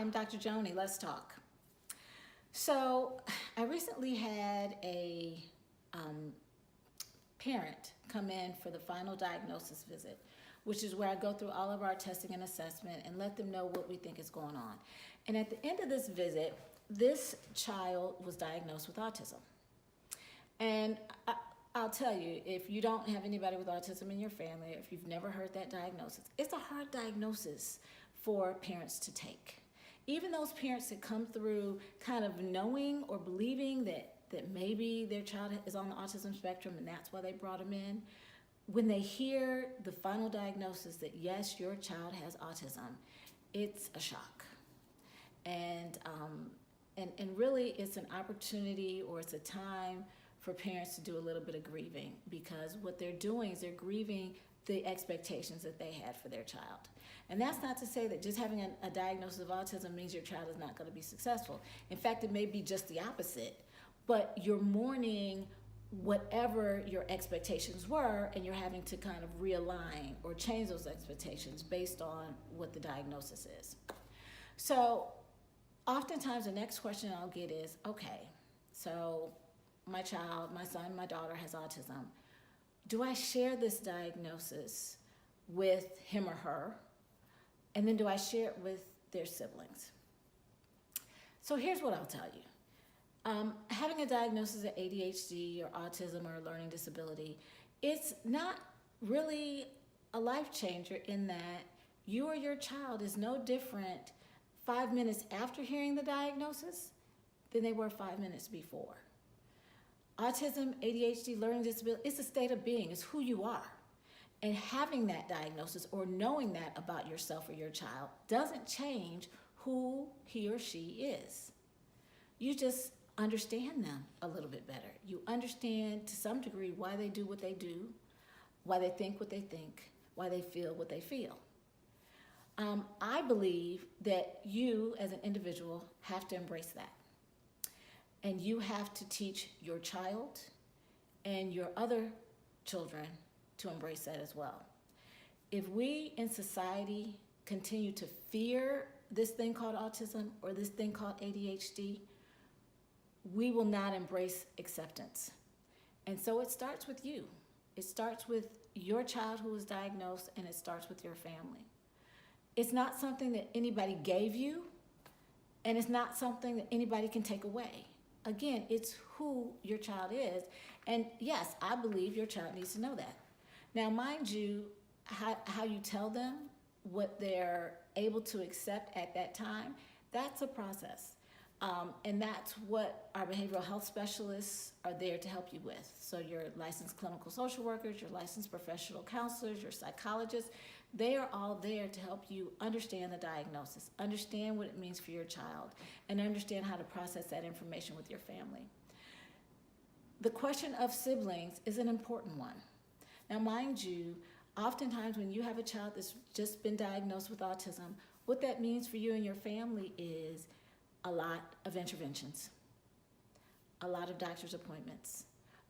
I'm Dr. Joni. Let's talk. So, I recently had a parent come in for the final diagnosis visit, which is where I go through all of our testing and assessment and let them know what we think is going on. And at the end of this visit, this child was diagnosed with autism. And I'll tell you, if you don't have anybody with autism in your family, if you've never heard that diagnosis, it's a hard diagnosis for parents to take. Even those parents that come through kind of knowing or believing that maybe their child is on the autism spectrum and that's why they brought them in, when they hear the final diagnosis that yes, your child has autism, it's a shock. And really it's an opportunity, or it's a time for parents to do a little bit of grieving, because what they're doing is they're grieving the expectations that they had for their child. And that's not to say that just having a diagnosis of autism means your child is not going to be successful. In fact, it may be just the opposite, but you're mourning whatever your expectations were, and you're having to kind of realign or change those expectations based on what the diagnosis is. So oftentimes the next question I'll get is, okay, so my child, my son, my daughter has autism. Do I share this diagnosis with him or her? And then do I share it with their siblings? So here's what I'll tell you. Having a diagnosis of ADHD or autism or a learning disability, it's not really a life changer, in that you or your child is no different 5 minutes after hearing the diagnosis than they were 5 minutes before. Autism, ADHD, learning disability, it's a state of being, it's who you are. And having that diagnosis or knowing that about yourself or your child doesn't change who he or she is. You just understand them a little bit better. You understand to some degree why they do what they do, why they think what they think, why they feel what they feel. I believe that you as an individual have to embrace that. And you have to teach your child and your other children to embrace that as well. If we in society continue to fear this thing called autism or this thing called ADHD, we will not embrace acceptance. And so it starts with you. It starts with your child who was diagnosed, and it starts with your family. It's not something that anybody gave you, and it's not something that anybody can take away. Again, it's who your child is. And yes, I believe your child needs to know that. Now, mind you, how you tell them what they're able to accept at that time, that's a process. And that's what our behavioral health specialists are there to help you with. So your licensed clinical social workers, your licensed professional counselors, your psychologists, they are all there to help you understand the diagnosis, understand what it means for your child, and understand how to process that information with your family. The question of siblings is an important one. Now, mind you, oftentimes when you have a child that's just been diagnosed with autism, what that means for you and your family is a lot of interventions, a lot of doctor's appointments,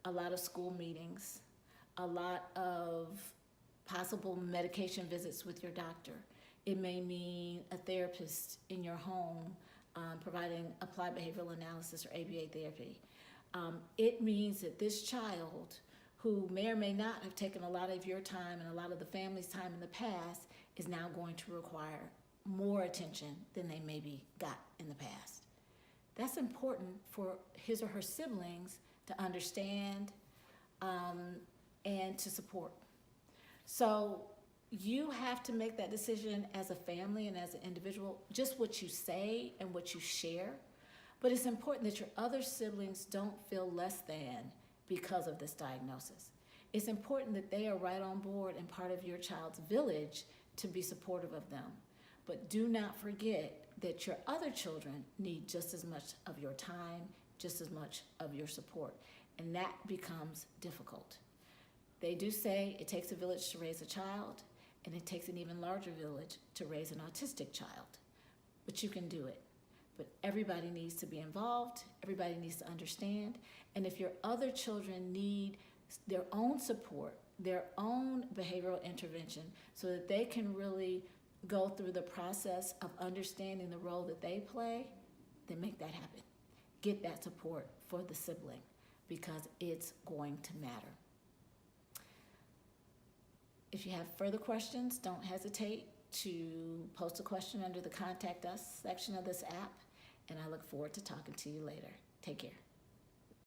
a lot of school meetings, a lot of possible medication visits with your doctor. It may mean a therapist in your home providing applied behavioral analysis or ABA therapy. It means that this child, who may or may not have taken a lot of your time and a lot of the family's time in the past, is now going to require more attention than they maybe got in the past. That's important for his or her siblings to understand and to support. So you have to make that decision as a family and as an individual, just what you say and what you share. But it's important that your other siblings don't feel less than because of this diagnosis. It's important that they are right on board and part of your child's village to be supportive of them. But do not forget that your other children need just as much of your time, just as much of your support. And that becomes difficult. They do say it takes a village to raise a child, and it takes an even larger village to raise an autistic child. But you can do it. But everybody needs to be involved. Everybody needs to understand. And if your other children need their own support, their own behavioral intervention, so that they can really go through the process of understanding the role that they play, then make that happen. Get that support for the sibling because it's going to matter. If you have further questions, don't hesitate to post a question under the Contact Us section of this app, and I look forward to talking to you later. Take care.